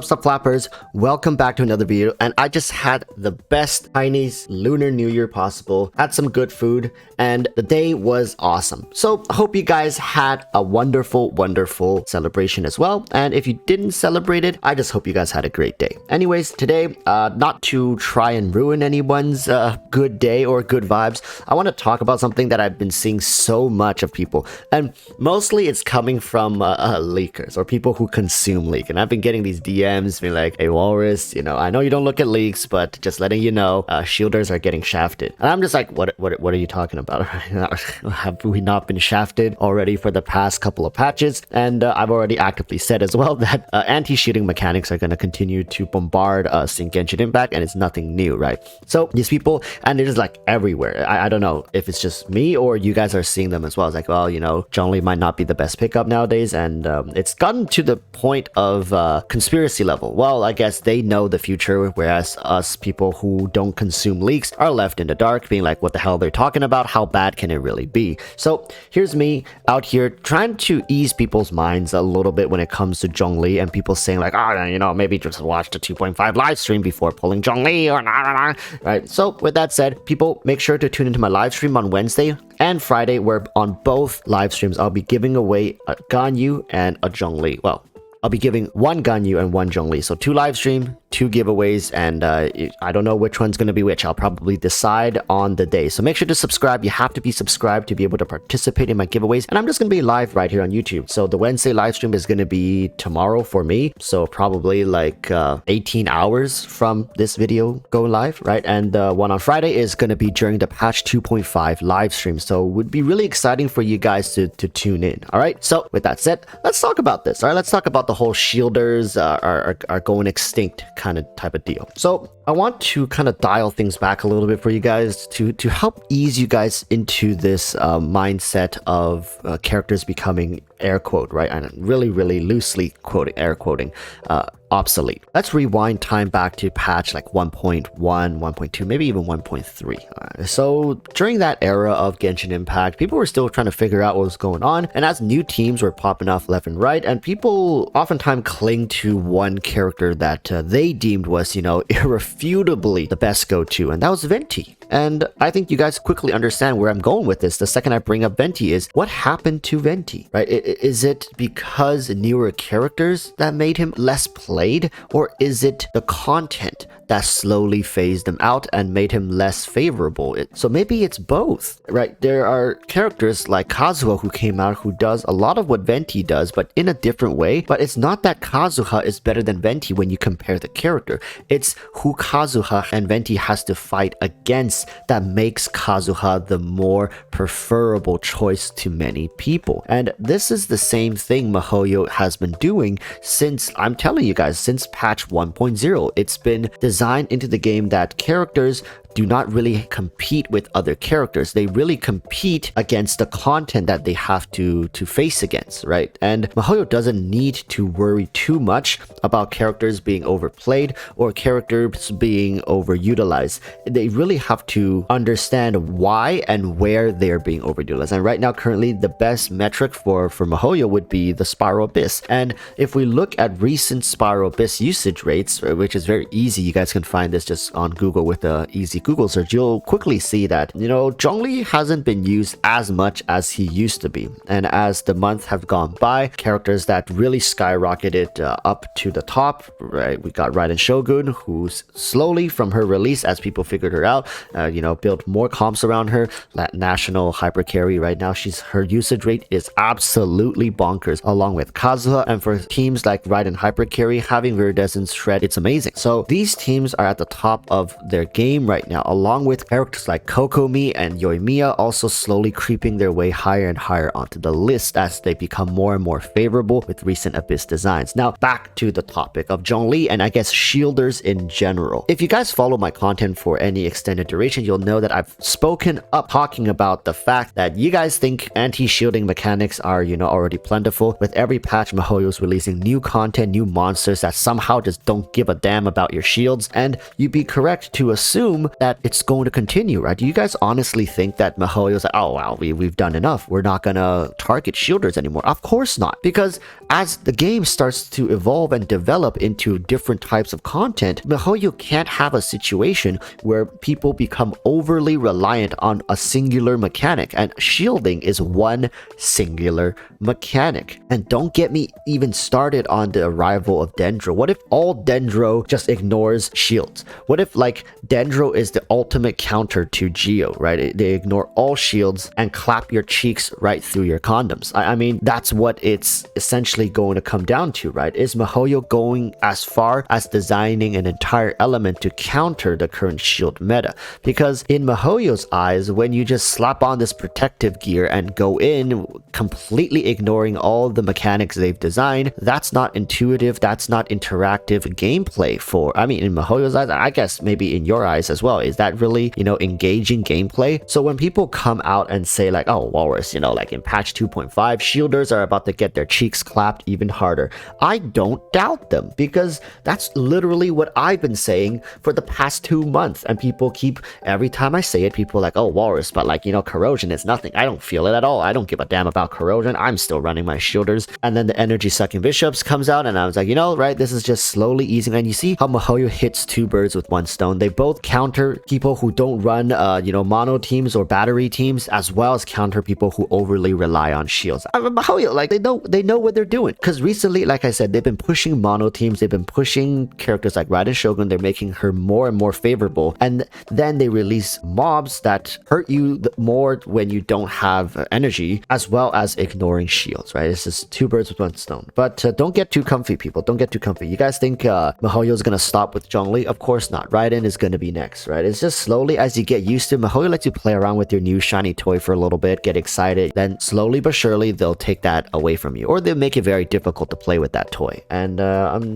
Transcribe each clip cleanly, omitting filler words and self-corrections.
Flappers, welcome back to another video. And I just had the best Chinese Lunar New Year possible, had some good food, and the day was awesome. So I hope you guys had a wonderful celebration as well. And if you didn't celebrate it, I just hope you guys had a great day. Anyways, today, not to try and ruin anyone's good day or good vibes, I want to talk about something that I've been seeing so much of people, and mostly it's coming from leakers or people who consume leak. And I've been getting these DMs being like, hey Walrus, I know you don't look at leaks, but just letting you know, shielders are getting shafted. And I'm just like, what are you talking about? Have we not been shafted already for the past couple of patches? And I've already actively said as well that anti-shielding mechanics are going to continue to bombard us in Genshin Impact, and it's nothing new, right? So these people, and they're just like everywhere. I don't know if it's just me or you guys are seeing them as well. It's like, well, Zhongli might not be the best pickup nowadays, and it's gotten to the point of conspiracy level. Well, I guess they know the future, whereas us people who don't consume leaks are left in the dark, being like, what the hell they're talking about? How bad can it really be? So here's me out here trying to ease people's minds a little bit when it comes to Zhongli, and people saying like, maybe just watch the 2.5 live stream before pulling Zhongli or nah. Right? So with that said, people, make sure to tune into my live stream on Wednesday and Friday, where on both live streams I'll be giving away a Ganyu and a Zhongli. Well, I'll be giving one Ganyu and one Zhongli. So 2 live stream, 2 giveaways, and I don't know which one's going to be which. I'll probably decide on the day. So make sure to subscribe. You have to be subscribed to be able to participate in my giveaways. And I'm just going to be live right here on YouTube. So the Wednesday live stream is going to be tomorrow for me. So probably like 18 hours from this video going live, right? And the one on Friday is going to be during the patch 2.5 live stream. So it would be really exciting for you guys to tune in. All right. So with that said, let's talk about this. All right. Let's talk about the whole shielders are going extinct kind of type of deal. So I want to kind of dial things back a little bit for you guys to help ease you guys into this mindset of characters becoming air quote, right? And really loosely quoting, air quoting, obsolete. Let's rewind time back to patch like 1.1, 1.2, maybe even 1.3. So during that era of Genshin Impact, people were still trying to figure out what was going on, and as new teams were popping off left and right, and people oftentimes cling to one character that they deemed was, irrefutably the best go-to, and that was Venti. And I think you guys quickly understand where I'm going with this. The second I bring up Venti is, what happened to Venti, right? Is it because newer characters that made him less played, or is it the content that slowly phased him out and made him less favorable? So maybe it's both, right? There are characters like Kazuha who came out who does a lot of what Venti does, but in a different way. But it's not that Kazuha is better than Venti when you compare the character. It's who Kazuha and Venti has to fight against that makes Kazuha the more preferable choice to many people. And this is the same thing MiHoYo has been doing since, I'm telling you guys, since patch 1.0. It's been designed into the game that characters do not really compete with other characters. They really compete against the content that they have to face against, right? And MiHoYo doesn't need to worry too much about characters being overplayed or characters being overutilized. They really have to understand why and where they're being overutilized. And right now, currently, the best metric for MiHoYo would be the Spiral Abyss. And if we look at recent Spiral Abyss usage rates, which is very easy, you guys can find this just on Google with the easy Google search, you'll quickly see that, Zhongli hasn't been used as much as he used to be. And as the months have gone by, characters that really skyrocketed up to the top, right? We got Raiden Shogun, who's slowly from her release, as people figured her out, built more comps around her. That national hyper carry right now, her usage rate is absolutely bonkers, along with Kazuha. And for teams like Raiden hyper carry, having Viridescence Shred, it's amazing. So these teams are at the top of their game right now, along with characters like Kokomi and Yoimiya also slowly creeping their way higher and higher onto the list as they become more and more favorable with recent Abyss designs. Now back to the topic of Zhongli and I guess shielders in general. If you guys follow my content for any extended duration, narration, you'll know that I've spoken up talking about the fact that you guys think anti-shielding mechanics are, already plentiful. With every patch, MiHoYo's releasing new content, new monsters that somehow just don't give a damn about your shields, and you'd be correct to assume that it's going to continue, right? Do you guys honestly think that MiHoYo's like, oh wow, we've done enough, we're not gonna target shielders anymore? Of course not, because as the game starts to evolve and develop into different types of content, MiHoYo can't have a situation where people become overly reliant on a singular mechanic, and shielding is one singular mechanic. And don't get me even started on the arrival of Dendro. What if all Dendro just ignores shields? What if like Dendro is the ultimate counter to Geo, right? They ignore all shields and clap your cheeks right through your condoms. I mean, that's what it's essentially going to come down to, right? Is MiHoYo going as far as designing an entire element to counter the current shield meta? Because in MiHoYo's eyes, when you just slap on this protective gear and go in completely ignoring all the mechanics they've designed, that's not intuitive, that's not interactive gameplay for, I mean, in MiHoYo's eyes, I guess maybe in your eyes as well, is that really, engaging gameplay? So when people come out and say like, oh, Walrus, like in patch 2.5, shielders are about to get their cheeks clapped even harder, I don't doubt them, because that's literally what I've been saying for the past 2 months. And people keep, every time I say it, people are like, oh, Walrus, but like, corrosion is nothing. I don't feel it at all. I don't give a damn about corrosion. I'm still running my shielders. And then the energy sucking bishops comes out, and I was like, right, this is just slowly easing. And you see how MiHoYo hits 2 birds with 1 stone. They both counter people who don't run, mono teams or battery teams, as well as counter people who overly rely on shields. MiHoYo, like, they know what they're doing. Because recently, like I said, they've been pushing mono teams. They've been pushing characters like Raiden Shogun. They're making her more and more favorable. And then they release mobs that hurt you more when you don't have energy, as well as ignoring shields, right? It's just 2 birds with 1 stone. But don't get too comfy, people. Don't get too comfy. You guys think MiHoYo is going to stop with Zhongli? Of course not. Raiden is going to be next, right? It's just slowly, as you get used to, MiHoYo lets you play around with your new shiny toy for a little bit, get excited, then slowly but surely they'll take that away from you, or they'll make it very difficult to play with that toy, and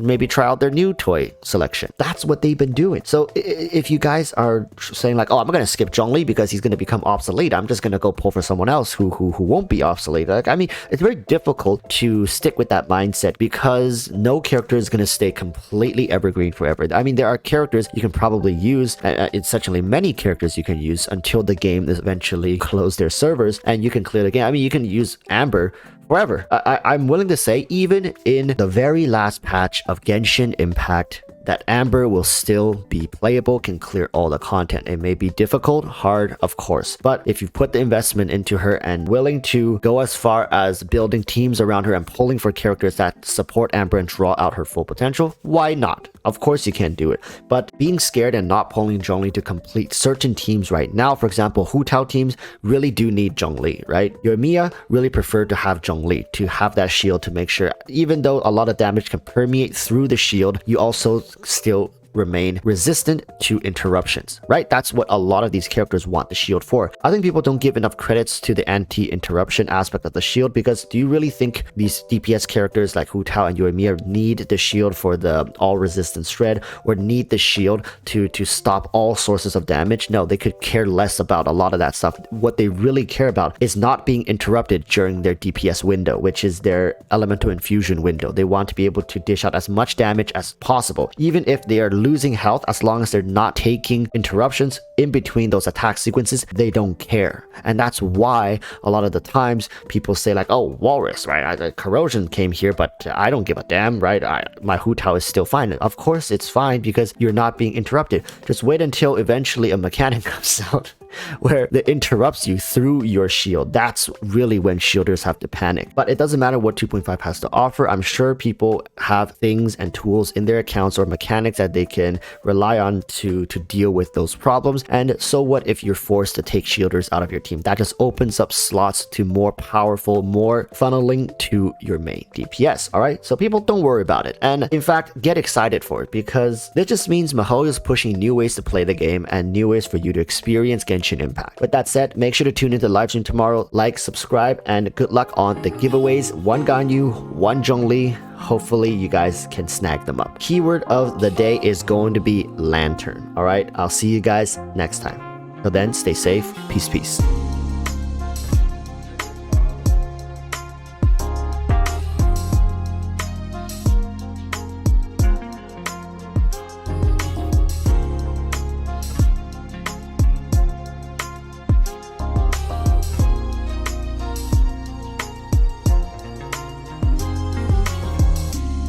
maybe try out their new toy selection. That's what they've been doing. So if you guys are saying like, oh, I'm going to skip Zhongli because he's going to become obsolete, I'm just going to go pull for someone else who won't be obsolete. Like, I mean, it's very difficult to stick with that mindset, because no character is going to stay completely evergreen forever. I mean, there are characters you can probably use, it's essentially many characters you can use until the game is eventually close their servers and you can clear the game. I mean, you can use Amber forever. I'm willing to say, even in the very last patch of Genshin Impact, that Amber will still be playable, can clear all the content. It may be difficult, hard, of course, but if you put the investment into her and willing to go as far as building teams around her and pulling for characters that support Amber and draw out her full potential, why not? Of course you can do it. But being scared and not pulling Zhongli to complete certain teams right now, for example, Hu Tao teams really do need Zhongli, right? Yoimiya really prefer to have Zhongli, to have that shield to make sure, even though a lot of damage can permeate through the shield, you also still remain resistant to interruptions, right? That's what a lot of these characters want the shield for. I think people don't give enough credits to the anti-interruption aspect of the shield, because do you really think these DPS characters like Hu Tao and Yoimiya need the shield for the all resistance shred, or need the shield to stop all sources of damage? No, they could care less about a lot of that stuff. What they really care about is not being interrupted during their DPS window, which is their elemental infusion window. They want to be able to dish out as much damage as possible, even if they are losing health. As long as they're not taking interruptions in between those attack sequences, they don't care. And that's why a lot of the times people say like, oh, Walrus, right? Corrosion came here, but I don't give a damn, right? My Hu Tao is still fine. Of course it's fine, because you're not being interrupted. Just wait until eventually a mechanic comes out where it interrupts you through your shield. That's really when shielders have to panic. But it doesn't matter what 2.5 has to offer. I'm sure people have things and tools in their accounts or mechanics that they can rely on to deal with those problems. And so what if you're forced to take shielders out of your team? That just opens up slots to more powerful, more funneling to your main DPS. All right, so people, don't worry about it, and in fact get excited for it, because this just means MiHoYo is pushing new ways to play the game and new ways for you to experience Genshin Impact. With that said, make sure to tune into the live stream tomorrow, like, subscribe, and good luck on the giveaways. 1 Ganyu, 1 Zhongli. Hopefully you guys can snag them up. Keyword of the day is going to be lantern. All right, I'll see you guys next time. Till then, stay safe. Peace, peace.